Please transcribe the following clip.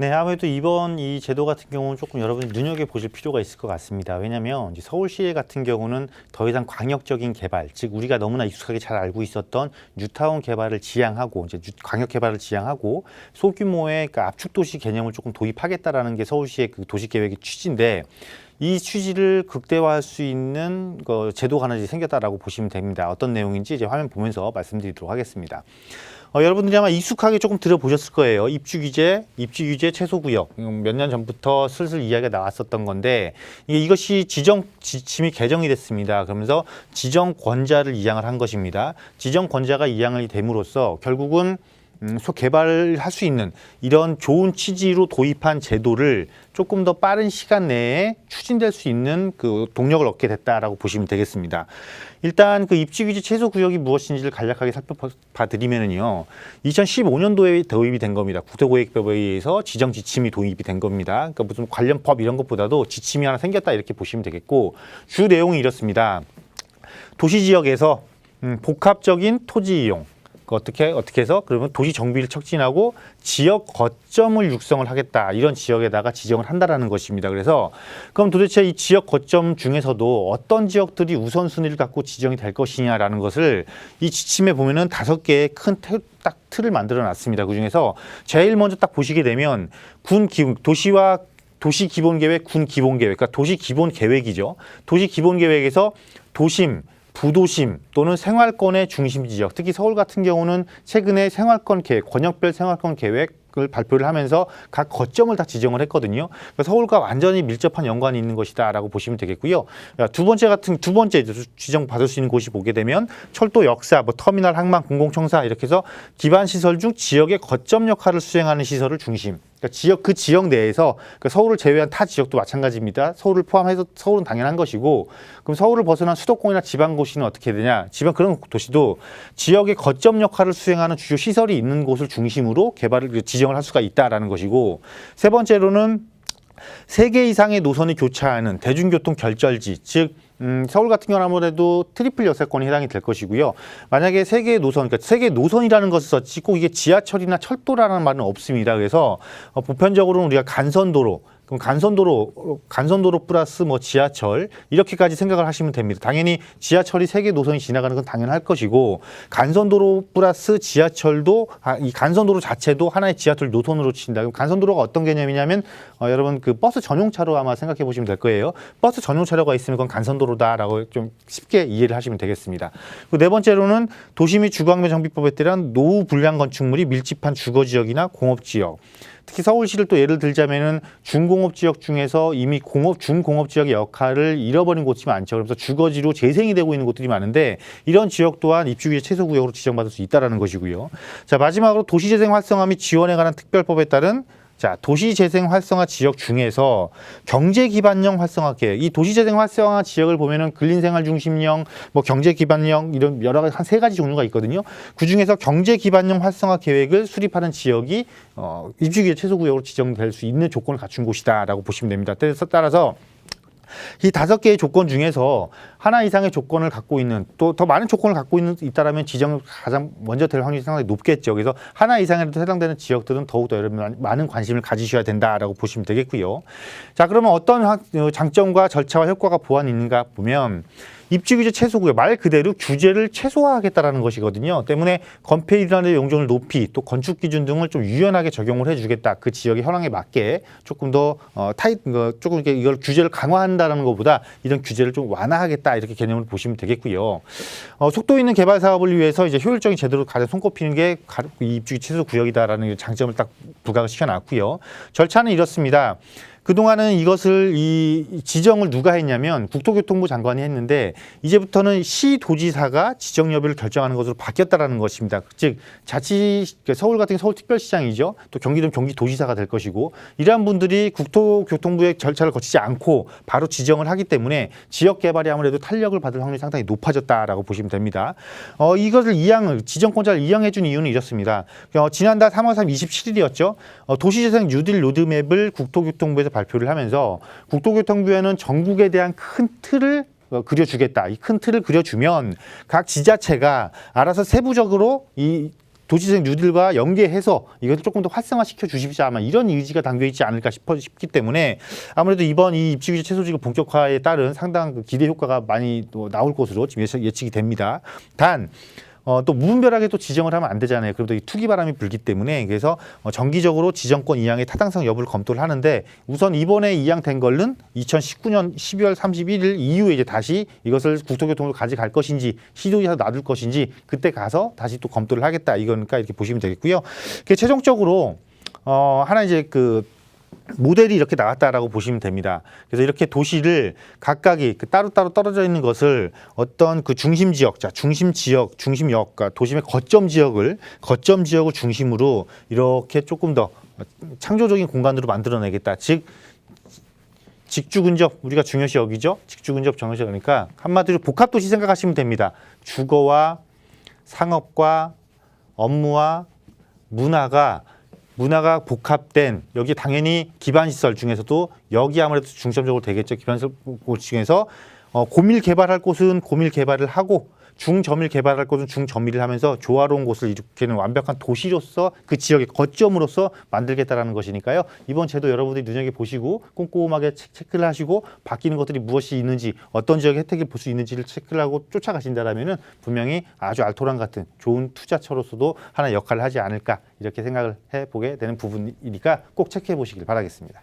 네, 아무래도 이번 이 제도 같은 경우는 조금 여러분이 눈여겨보실 필요가 있을 것 같습니다. 왜냐하면 이제 서울시 같은 경우는 더 이상 광역적인 개발, 즉 우리가 너무나 익숙하게 잘 알고 있었던 뉴타운 개발을 지향하고 이제 광역 개발을 지향하고 소규모의 그러니까 압축도시 개념을 조금 도입하겠다라는 게 서울시의 그 도시계획의 취지인데 이 취지를 극대화할 수 있는 제도가 하나 생겼다라고 보시면 됩니다. 어떤 내용인지 이제 화면 보면서 말씀드리도록 하겠습니다. 여러분들이 아마 익숙하게 조금 들어보셨을 거예요. 입주 규제 최소 구역. 몇 년 전부터 슬슬 이야기가 나왔었던 건데 이것이 지정 지침이 개정이 됐습니다. 그러면서 지정 권자를 이양을 한 것입니다. 지정 권자가 이양이 됨으로써 결국은 개발을 할 수 있는 이런 좋은 취지로 도입한 제도를 조금 더 빠른 시간 내에 추진될 수 있는 그 동력을 얻게 됐다라고 보시면 되겠습니다. 일단 그 입지규제 최소 구역이 무엇인지를 간략하게 살펴봐 드리면은요. 2015년도에 도입이 된 겁니다. 국토계획법에 의해서 지정 지침이 도입이 된 겁니다. 그러니까 무슨 관련 법 이런 것보다도 지침이 하나 생겼다 이렇게 보시면 되겠고 주 내용이 이렇습니다. 도시 지역에서 복합적인 토지 이용 어떻게 해서 그러면 도시 정비를 촉진하고 지역 거점을 육성을 하겠다 이런 지역에다가 지정을 한다라는 것입니다. 그래서 그럼 도대체 이 지역 거점 중에서도 어떤 지역들이 우선순위를 갖고 지정이 될 것이냐라는 것을 이 지침에 보면은 5개의 큰 틀을 만들어 놨습니다. 그 중에서 제일 먼저 딱 보시게 되면 도시와 도시 기본 계획, 군 기본 계획, 그러니까 도시 기본 계획이죠. 도시 기본 계획에서 도심 부도심 또는 생활권의 중심 지역, 특히 서울 같은 경우는 최근에 생활권 계획, 권역별 생활권 계획을 발표를 하면서 각 거점을 다 지정을 했거든요. 그러니까 서울과 완전히 밀접한 연관이 있는 것이다라고 보시면 되겠고요. 두 번째 지정 받을 수 있는 곳이 보게 되면 철도 역사, 터미널, 항만, 공공청사 이렇게 해서 기반 시설 중 지역의 거점 역할을 수행하는 시설을 중심. 그러니까 그 지역 내에서 서울을 제외한 타 지역도 마찬가지입니다. 서울을 포함해서 서울은 당연한 것이고 그럼 서울을 벗어난 수도권이나 지방도시는 어떻게 되냐. 그런 도시도 지역의 거점 역할을 수행하는 주요 시설이 있는 곳을 중심으로 지정을 할 수가 있다라는 것이고 세 번째로는 3개 이상의 노선이 교차하는 대중교통 결절지, 즉 서울 같은 경우는 아무래도 트리플 역세권이 해당이 될 것이고요. 만약에 3개의 노선, 그러니까 3개의 노선이라는 것을 썼지 꼭 이게 지하철이나 철도라는 말은 없습니다. 그래서 보편적으로는 우리가 간선도로, 그럼 간선도로 플러스 지하철 이렇게까지 생각을 하시면 됩니다. 당연히 지하철이 3개 노선이 지나가는 건 당연할 것이고 간선도로 플러스 지하철도 이 간선도로 자체도 하나의 지하철 노선으로 친다. 그럼 간선도로가 어떤 개념이냐면 여러분 그 버스 전용차로 아마 생각해 보시면 될 거예요. 버스 전용차로가 있으면 그건 간선도로다라고 좀 쉽게 이해를 하시면 되겠습니다. 그리고 네 번째로는 도시 및 주거환경 정비법에 따른 노후 불량 건축물이 밀집한 주거지역이나 공업지역. 특히 서울시를 또 예를 들자면은 중공업 지역 중에서 이미 중공업 지역의 역할을 잃어버린 곳이 많죠. 그래서 주거지로 재생이 되고 있는 곳들이 많은데 이런 지역 또한 입주규제 최소 구역으로 지정받을 수 있다라는 것이고요. 자, 마지막으로 도시재생 활성화 및 지원에 관한 특별법에 따른 도시재생 활성화 지역 중에서 경제기반형 활성화 계획. 이 도시재생 활성화 지역을 보면은 근린생활 중심형, 경제기반형 이런 여러 가지 한 3가지 종류가 있거든요. 그 중에서 경제기반형 활성화 계획을 수립하는 지역이 입주규제 최소구역으로 지정될 수 있는 조건을 갖춘 곳이다라고 보시면 됩니다. 따라서 이 5개의 조건 중에서 하나 이상의 조건을 갖고 있는 또 더 많은 조건을 갖고 있다라면 지정을 가장 먼저 될 확률이 상당히 높겠죠. 그래서 하나 이상에도 해당되는 지역들은 더욱더 여러분 많은 관심을 가지셔야 된다라고 보시면 되겠고요. 자, 그러면 어떤 장점과 절차와 효과가 보완이 있는가 보면 입주규제 최소구역 말 그대로 규제를 최소화하겠다라는 것이거든요. 때문에 건폐일환의 용적률 높이 또 건축 기준 등을 좀 유연하게 적용을 해주겠다. 그 지역의 현황에 맞게 조금 더 조금 이걸 규제를 강화한다는 것보다 이런 규제를 좀 완화하겠다 이렇게 개념을 보시면 되겠고요. 속도 있는 개발 사업을 위해서 이제 효율적인 제도를 가장 손꼽히는 게 입주규제 최소구역이다라는 장점을 딱 부각을 시켜놨고요. 절차는 이렇습니다. 그동안은 이 지정을 누가 했냐면 국토교통부 장관이 했는데 이제부터는 시도지사가 지정 여부를 결정하는 것으로 바뀌었다라는 것입니다. 즉 서울 같은 게 서울특별시장이죠. 또 경기도는 경기도지사가 될 것이고 이러한 분들이 국토교통부의 절차를 거치지 않고 바로 지정을 하기 때문에 지역 개발이 아무래도 탄력을 받을 확률이 상당히 높아졌다라고 보시면 됩니다. 이것을 지정권자를 이양해 준 이유는 이렇습니다. 지난달 3월 27일이었죠. 도시재생 뉴딜 로드맵을 국토교통부에서 발표를 하면서 국토교통부에는 전국에 대한 큰 틀을 그려주겠다. 이 큰 틀을 그려주면 각 지자체가 알아서 세부적으로 이 도시재생 뉴딜과 연계해서 이것을 조금 더 활성화시켜 주십시오. 아마 이런 의지가 담겨 있지 않을까 싶기 때문에 아무래도 이번 이 입지규제 최소지급 본격화에 따른 상당한 그 기대 효과가 많이 또 나올 것으로 지금 예측이 됩니다. 단 또 무분별하게 또 지정을 하면 안 되잖아요. 그럼 또 이 투기 바람이 불기 때문에 그래서 정기적으로 지정권 이양의 타당성 여부를 검토를 하는데 우선 이번에 이양된 걸는 2019년 12월 31일 이후에 이제 다시 이것을 국토교통부로 가져갈 것인지 시도해서 놔둘 것인지 그때 가서 다시 또 검토를 하겠다. 이거니까 이렇게 보시면 되겠고요. 최종적으로 하나 이제 그 모델이 이렇게 나왔다라고 보시면 됩니다. 그래서 이렇게 도시를 각각이 그 따로따로 떨어져 있는 것을 어떤 그 중심 지역, 중심 지역, 중심역과 도심의 거점 지역을 중심으로 이렇게 조금 더 창조적인 공간으로 만들어내겠다. 즉 직주 근접 우리가 중요시 여기죠. 직주 근접 정시 그러니까 한마디로 복합 도시 생각하시면 됩니다. 주거와 상업과 업무와 문화가 복합된 여기 당연히 기반시설 중에서도 여기 아무래도 중점적으로 되겠죠. 기반시설 중에서 고밀 개발할 곳은 고밀 개발을 하고 중저밀 개발할 곳은 중저밀을 하면서 조화로운 곳을 일으키는 완벽한 도시로서 그 지역의 거점으로서 만들겠다라는 것이니까요. 이번 제도 여러분들이 눈여겨보시고 꼼꼼하게 체크를 하시고 바뀌는 것들이 무엇이 있는지 어떤 지역의 혜택을 볼 수 있는지를 체크를 하고 쫓아가신다면 분명히 아주 알토란 같은 좋은 투자처로서도 하나의 역할을 하지 않을까 이렇게 생각을 해보게 되는 부분이니까 꼭 체크해 보시길 바라겠습니다.